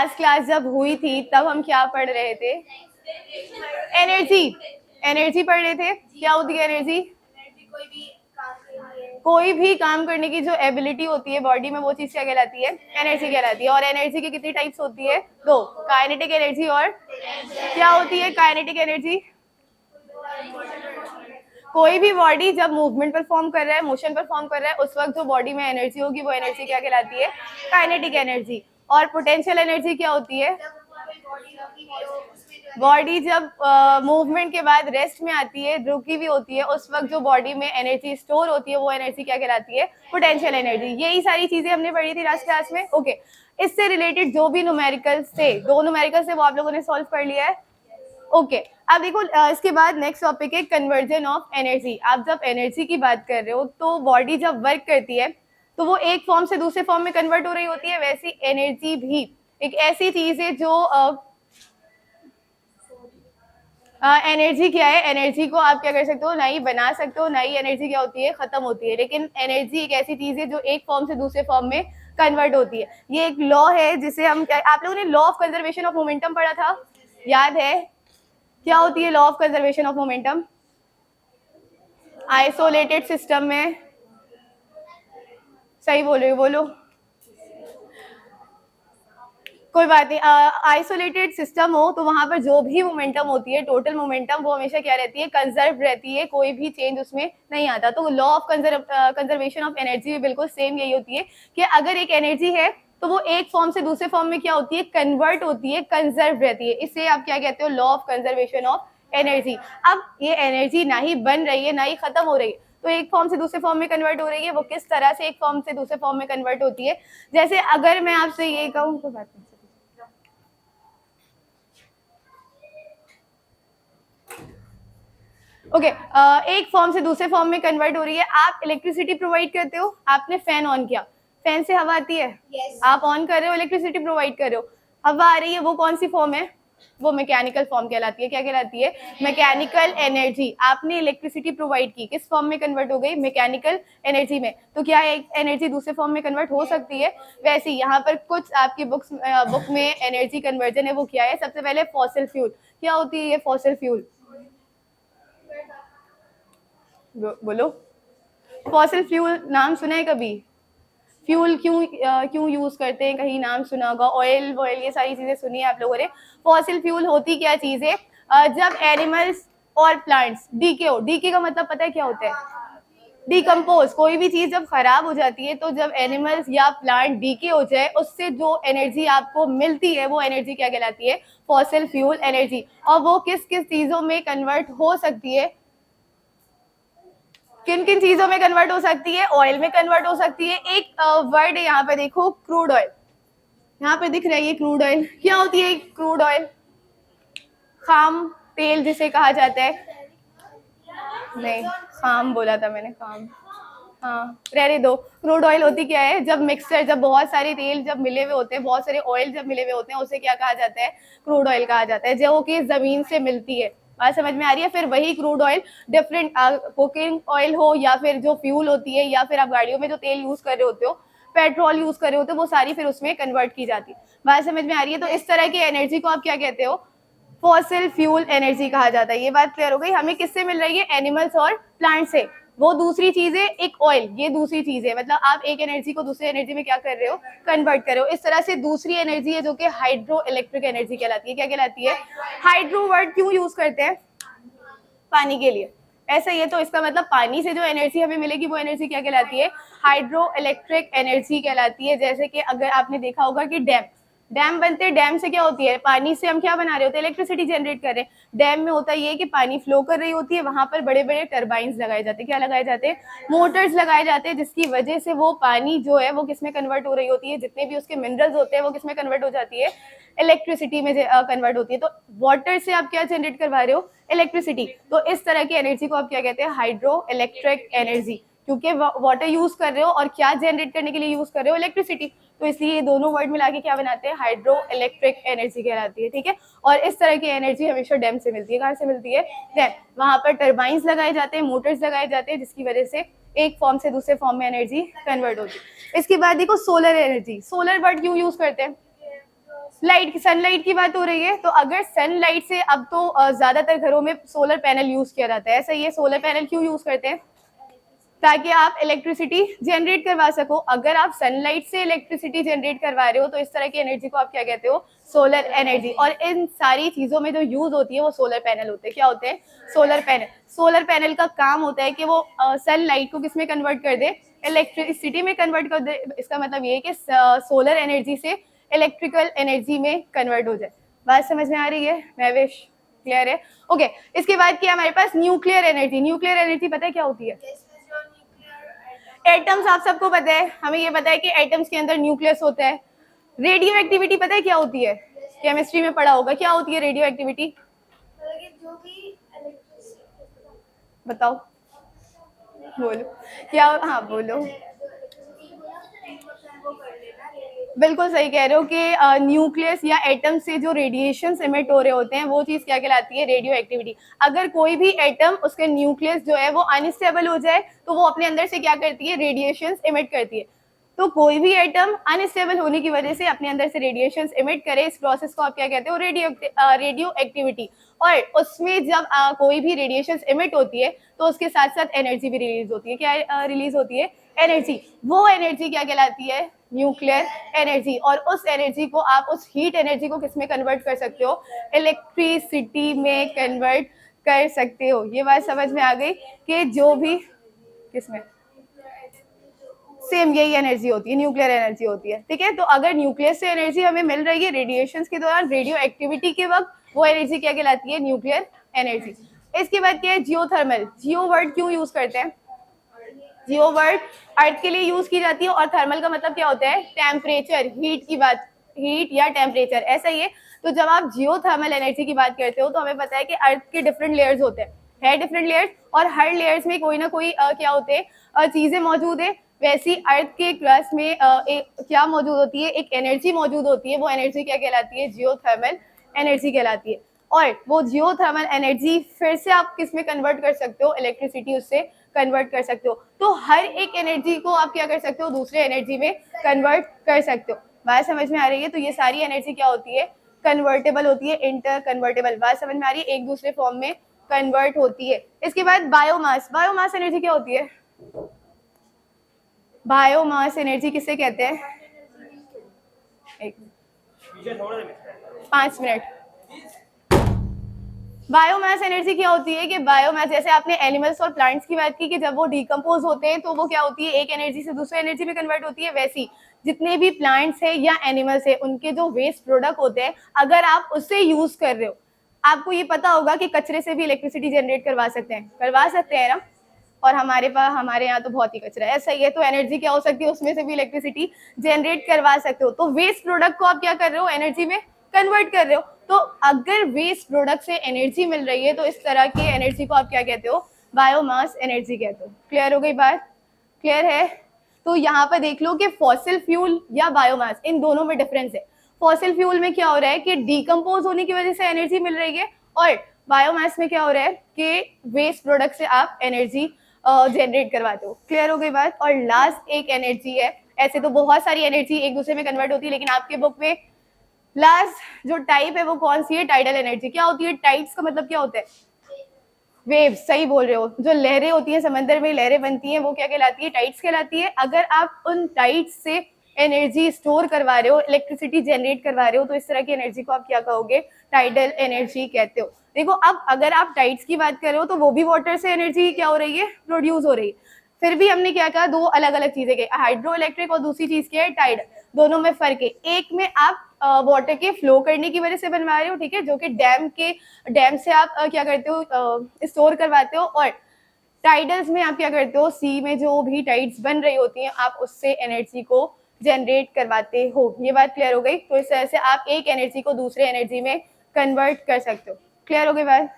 Last class जब हुई थी तब हम क्या पढ़ रहे थे? एनर्जी, एनर्जी पढ़ रहे थे। क्या होती है एनर्जी? कोई भी काम करने की जो एबिलिटी होती है बॉडी में वो चीज क्या कहलाती है? एनर्जी कहलाती है। और एनर्जी की कितनी टाइप्स होती है? दो, काइनेटिक एनर्जी और क्या होती है काइनेटिक एनर्जी? कोई भी बॉडी जब मूवमेंट परफॉर्म कर रहा है, मोशन परफॉर्म कर रहा है, उस वक्त जो बॉडी में एनर्जी होगी वो एनर्जी क्या कहलाती है? Kinetic energy. और पोटेंशियल एनर्जी क्या होती है? बॉडी जब मूवमेंट के बाद रेस्ट में आती है, रुकी भी होती है, उस वक्त जो बॉडी में एनर्जी स्टोर होती है वो एनर्जी क्या कहलाती है? Potential energy. यही सारी चीजें हमने पढ़ी थी लास्ट क्लास में। ओके, इससे रिलेटेड जो भी न्यूमेरिकल्स थे, 2 न्यूमेरिकल्स थे, वो आप लोगों ने सॉल्व कर लिया है। ओके, अब देखो इसके बाद नेक्स्ट टॉपिक है कन्वर्जन ऑफ एनर्जी। आप जब एनर्जी की बात कर रहे हो तो बॉडी जब वर्क करती है तो वो एक फॉर्म से दूसरे फॉर्म में कन्वर्ट हो रही होती है। वैसी एनर्जी भी एक ऐसी चीज है जो एनर्जी क्या है? एनर्जी को आप क्या कर सकते हो? ना ही बना सकते हो, ना ही एनर्जी क्या होती है? खत्म होती है। लेकिन एनर्जी एक ऐसी चीज है जो एक फॉर्म से दूसरे फॉर्म में कन्वर्ट होती है। ये एक लॉ है जिसे हम आप लोगों ने law of conservation of momentum पढ़ा था, याद है? क्या होती है law of conservation of momentum? Isolated system में, सही बोल रहे हो, बोलो, कोई बात नहीं। आइसोलेटेड सिस्टम हो तो वहां पर जो भी मोमेंटम होती है, टोटल मोमेंटम, वो हमेशा क्या रहती है? कंजर्व रहती है, कोई भी चेंज उसमें नहीं आता। तो law of conservation of energy भी बिल्कुल सेम यही होती है कि अगर एक एनर्जी है तो वो एक फॉर्म से दूसरे फॉर्म में क्या होती है? कन्वर्ट होती है, कंजर्व रहती है। इसे आप क्या कहते हो? Law of conservation of energy. अब ये एनर्जी ना ही बन रही है ना ही खत्म हो रही है, तो एक फॉर्म से दूसरे फॉर्म में कन्वर्ट हो रही है। वो किस तरह से एक फॉर्म से दूसरे फॉर्म में कन्वर्ट होती है? जैसे अगर मैं आपसे ये कहूँ, कोई बात नहीं, ओके, एक फॉर्म से दूसरे फॉर्म में कन्वर्ट हो रही है। आप इलेक्ट्रिसिटी प्रोवाइड करते हो, आपने फैन ऑन किया, फैन से हवा आती है, yes. आप ऑन कर रहे हो, इलेक्ट्रिसिटी प्रोवाइड कर रहे हो, हवा आ रही है, वो कौन सी फॉर्म है? वो मैकेनिकल फॉर्म कहलाती है। क्या कहलाती है? Mechanical energy. आपने इलेक्ट्रिसिटी प्रोवाइड की, किस फॉर्म में कन्वर्ट हो गई? मैकेनिकल एनर्जी में। तो क्या एक एनर्जी दूसरे फॉर्म में कन्वर्ट हो सकती है? वैसे यहाँ पर कुछ आपकी बुक में एनर्जी कन्वर्जन है, वो क्या है? सबसे पहले फॉसिल फ्यूल। क्या होती है ये फॉसिल फ्यूल? बोलो, फॉसिल फ्यूल नाम सुना है कभी? फ्यूल क्यों यूज करते हैं, कहीं नाम सुना होगा। ऑयल वॉयल ये सारी चीजें सुनी है आप लोगों ने। फॉसिल फ्यूल होती क्या चीज है? जब एनिमल्स और प्लांट्स डीके हो, डीके का मतलब पता है क्या होता है? डिकम्पोज। कोई भी चीज जब खराब हो जाती है तो जब एनिमल्स या प्लांट डीके हो जाए, उससे जो एनर्जी आपको मिलती है वो एनर्जी क्या कहलाती है? Fossil fuel energy. और वो किस किस चीजों में कन्वर्ट हो सकती है? किन किन चीजों में कन्वर्ट हो सकती है? ऑयल में कन्वर्ट हो सकती है। एक वर्ड है यहाँ पे देखो, क्रूड ऑयल, यहाँ पे दिख रही है क्रूड ऑयल। क्या होती है क्रूड ऑयल? खाम तेल जिसे कहा जाता है। नहीं, खाम बोला था मैंने, खाम, हाँ रहने दो। क्रूड ऑयल होती क्या है? जब मिक्सचर, जब बहुत सारे तेल जब मिले हुए होते हैं, बहुत सारे ऑयल जब मिले हुए होते हैं, उसे क्या कहा जाता है? क्रूड ऑयल कहा जाता है, जो कि जमीन से मिलती है। बात समझ में आ रही है? फिर वही crude oil different cooking oil हो या फिर जो फ्यूल होती है या फिर आप गाड़ियों में जो तेल यूज कर रहे होते हो, पेट्रोल यूज कर रहे होते हो, वो सारी फिर उसमें कन्वर्ट की जाती है। बात समझ में आ रही है? तो इस तरह की एनर्जी को आप क्या कहते हो? फॉसिल फ्यूल एनर्जी कहा जाता है। ये बात क्लियर हो गई? हमें किससे मिल रही है? एनिमल्स और प्लांट से। वो दूसरी चीज है, एक ऑयल, ये दूसरी चीज है। मतलब आप एक एनर्जी को दूसरी एनर्जी में क्या कर रहे हो? कन्वर्ट कर रहे हो। इस तरह से दूसरी एनर्जी है जो कि हाइड्रो इलेक्ट्रिक एनर्जी कहलाती है। क्या कहलाती है? हाइड्रो वर्ड क्यों यूज करते हैं? पानी के लिए, ऐसा ही है। तो इसका मतलब पानी से जो एनर्जी हमें मिलेगी वो एनर्जी क्या कहलाती है? हाइड्रो इलेक्ट्रिक एनर्जी कहलाती है। जैसे कि अगर आपने देखा होगा कि डैम बनते हैं, डैम से क्या होती है? पानी से हम क्या बना रहे होते हैं? इलेक्ट्रिसिटी जनरेट कर रहे हैं। डैम में होता ये कि पानी फ्लो कर रही होती है, वहां पर बड़े बड़े टर्बाइंस लगाए जाते हैं। क्या लगाए जाते हैं? मोटर्स लगाए जाते हैं, जिसकी वजह से वो पानी जो है वो किसमें कन्वर्ट हो रही होती है? जितने भी उसके मिनरल्स होते हैं वो किसमें कन्वर्ट हो जाती है? इलेक्ट्रिसिटी में कन्वर्ट होती है। तो वाटर से आप क्या जनरेट करवा रहे हो? इलेक्ट्रिसिटी। तो इस तरह की एनर्जी को आप क्या कहते हैं? हाइड्रो इलेक्ट्रिक एनर्जी, क्योंकि वाटर यूज कर रहे हो और क्या जनरेट करने के लिए यूज कर रहे हो? इलेक्ट्रिसिटी। तो इसलिए ये दोनों वर्ड मिला के क्या बनाते हैं? हाइड्रो इलेक्ट्रिक एनर्जी कहलाती है। ठीक है, और इस तरह की एनर्जी हमेशा डैम से मिलती है। कहाँ से मिलती है? डैम। वहां पर टर्बाइंस लगाए जाते हैं, मोटर्स लगाए जाते हैं, जिसकी वजह से एक फॉर्म से दूसरे फॉर्म में एनर्जी कन्वर्ट होती है। इसके बाद देखो सोलर एनर्जी। सोलर वर्ड क्यों यूज करते हैं? लाइट, सनलाइट की बात हो रही है, तो अगर सनलाइट से, अब तो ज्यादातर घरों में सोलर पैनल यूज किया जाता है, ऐसा ये सोलर पैनल क्यों यूज करते हैं? ताकि आप इलेक्ट्रिसिटी जनरेट करवा सको। अगर आप सनलाइट से इलेक्ट्रिसिटी जनरेट करवा रहे हो तो इस तरह की एनर्जी को आप क्या कहते हो? Solar energy. और इन सारी चीजों में जो यूज होती है वो सोलर पैनल होते हैं। क्या होते हैं? Solar panel. सोलर पैनल का काम होता है कि वो सनलाइट को किसमें कन्वर्ट कर दे? इलेक्ट्रिसिटी में कन्वर्ट कर दे। इसका मतलब ये है कि सोलर एनर्जी से इलेक्ट्रिकल एनर्जी में कन्वर्ट हो जाए। बात समझ में आ रही है महवेश? क्लियर है? ओके, इसके बाद क्या हमारे पास? Nuclear energy. न्यूक्लियर एनर्जी पता है क्या होती है? एटम्स आप सबको पता है, हमें ये पता है कि एटम्स के अंदर न्यूक्लियस होता है। रेडियो एक्टिविटी पता है क्या होती है? केमिस्ट्री में पढ़ा होगा। क्या होती है रेडियो एक्टिविटी? बताओ, बोलो क्या? हाँ बोलो। बिल्कुल सही कह रहे हो कि न्यूक्लियस या एटम से जो रेडिएशन एमिट हो रहे होते हैं वो चीज क्या कहलाती है? Radio activity. अगर कोई भी एटम, उसके न्यूक्लियस जो है वो अनस्टेबल हो जाए तो वो अपने अंदर से क्या करती है? रेडिएशन एमिट करती है। तो कोई भी एटम अनस्टेबल होने की वजह से अपने अंदर से रेडिएशन एमिट करे, इस प्रोसेस को आप क्या कहते हो? Radio activity. और उसमें जब कोई भी रेडिएशन एमिट होती है तो उसके साथ साथ एनर्जी भी रिलीज होती है। क्या रिलीज होती है? एनर्जी। वो एनर्जी क्या कहलाती है? Nuclear energy. और उस एनर्जी को आप, उस हीट एनर्जी को किस में कन्वर्ट कर सकते हो? इलेक्ट्रिसिटी में कन्वर्ट कर सकते हो। ये बात समझ में आ गई कि जो भी किसमें सेम यही एनर्जी होती है, न्यूक्लियर एनर्जी होती है। ठीक है, तो अगर न्यूक्लियस से एनर्जी हमें मिल रही है रेडिएशन के दौरान, रेडियो एक्टिविटी के वक्त, वो एनर्जी क्या कहलाती है? Nuclear energy. इसके बाद क्या है? जियोथर्मल। जियो वर्ड क्यों यूज करते हैं? जियो वर्ड अर्थ के लिए यूज की जाती है। और थर्मल का मतलब क्या होता है? टेम्परेचर, हीट की बात, हीट या टेम्परेचर, ऐसा ही है। तो जब आप जियो थर्मल एनर्जी की बात करते हो तो हमें पता है कि अर्थ के डिफरेंट लेयर्स होते हैं, है डिफरेंट लेयर्स, और हर लेयर्स में कोई ना कोई क्या होते हैं? चीजें मौजूद है। वैसी अर्थ के क्रस्ट में एक क्या मौजूद होती है? एक एनर्जी मौजूद होती है। वो एनर्जी क्या कहलाती है? जियोथर्मल एनर्जी कहलाती है। और वो जियोथर्मल एनर्जी फिर से आप किस में कन्वर्ट कर सकते हो? इलेक्ट्रिसिटी उससे कन्वर्ट कर सकते हो। तो हर एक एनर्जी को आप क्या कर सकते हो? दूसरे एनर्जी में कन्वर्ट कर सकते हो। बात समझ में आ रही है? तो ये सारी एनर्जी क्या होती है? कन्वर्टेबल होती है, इंटर कन्वर्टेबल। बात समझ में आ रही है? एक दूसरे फॉर्म में कन्वर्ट होती है। इसके बाद बायोमास। बायोमास एनर्जी क्या होती है? बायोमास एनर्जी किसे कहते हैं? 5 मिनट। बायोमास एनर्जी क्या होती है? कि बायोमास, जैसे आपने एनिमल्स और प्लांट्स की बात की कि जब वो डिकम्पोज होते हैं तो वो क्या होती है? एक एनर्जी से दूसरे एनर्जी में कन्वर्ट होती है। वैसी जितने भी प्लांट्स है या एनिमल्स है, उनके जो वेस्ट प्रोडक्ट होते हैं, अगर आप उससे यूज कर रहे हो, आपको ये पता होगा कि कचरे से भी इलेक्ट्रिसिटी जनरेट करवा सकते हैं ना। और हमारे पास, हमारे यहाँ तो बहुत ही कचरा है, ऐसा ही है। तो एनर्जी क्या हो सकती है? उसमें से भी इलेक्ट्रिसिटी जनरेट करवा सकते हो। तो वेस्ट प्रोडक्ट को आप क्या कर रहे हो? एनर्जी में कन्वर्ट कर रहे हो। तो अगर वेस्ट प्रोडक्ट से एनर्जी मिल रही है तो इस तरह की एनर्जी को आप क्या कहते हो? बायोमास एनर्जी कहते हो। क्लियर हो गई बात? क्लियर है? तो यहाँ पर देख लो कि फॉसिल फ्यूल या बायोमास, इन दोनों में डिफरेंस है। फॉसिल फ्यूल में क्या हो रहा है कि डिकम्पोज होने की वजह से एनर्जी मिल रही है, और बायोमास में क्या हो रहा है कि वेस्ट प्रोडक्ट से आप एनर्जी जनरेट करवाते हो। क्लियर हो गई बात? और लास्ट एक एनर्जी है, ऐसे तो बहुत सारी एनर्जी एक दूसरे में कन्वर्ट होती है, लेकिन आपके बुक में लास्ट जो टाइप है वो कौन सी है? Tidal energy. क्या होती है? टाइड्स का मतलब क्या होता है? वेव्स। सही बोल रहे हो, जो लहरें होती हैं समंदर में, लहरें बनती हैं, वो क्या कहलाती है? टाइड्स कहलाती है। अगर आप उन टाइड्स से एनर्जी स्टोर करवा रहे हो, इलेक्ट्रिसिटी जनरेट करवा रहे हो, तो इस तरह की एनर्जी को आप क्या कहोगे? टाइडल एनर्जी कहते हो। देखो, अब अगर आप टाइड्स की बात कर रहे हो तो वो भी वाटर से एनर्जी क्या हो रही है? प्रोड्यूस हो रही है। फिर भी हमने क्या कहा? दो अलग अलग चीजें कही, हाइड्रो इलेक्ट्रिक और दूसरी चीज क्या है? टाइड। दोनों में फर्क है। एक में आप वाटर के फ्लो करने की वजह से बनवा रहे हो, ठीक है, जो कि डैम से आप क्या करते हो? स्टोर करवाते हो। और टाइडल्स में आप क्या करते हो? सी में जो भी टाइड्स बन रही होती हैं, आप उससे एनर्जी को जनरेट करवाते हो। ये बात क्लियर हो गई? तो इस तरह से आप एक एनर्जी को दूसरे एनर्जी में कन्वर्ट कर सकते हो। क्लियर हो गई बात?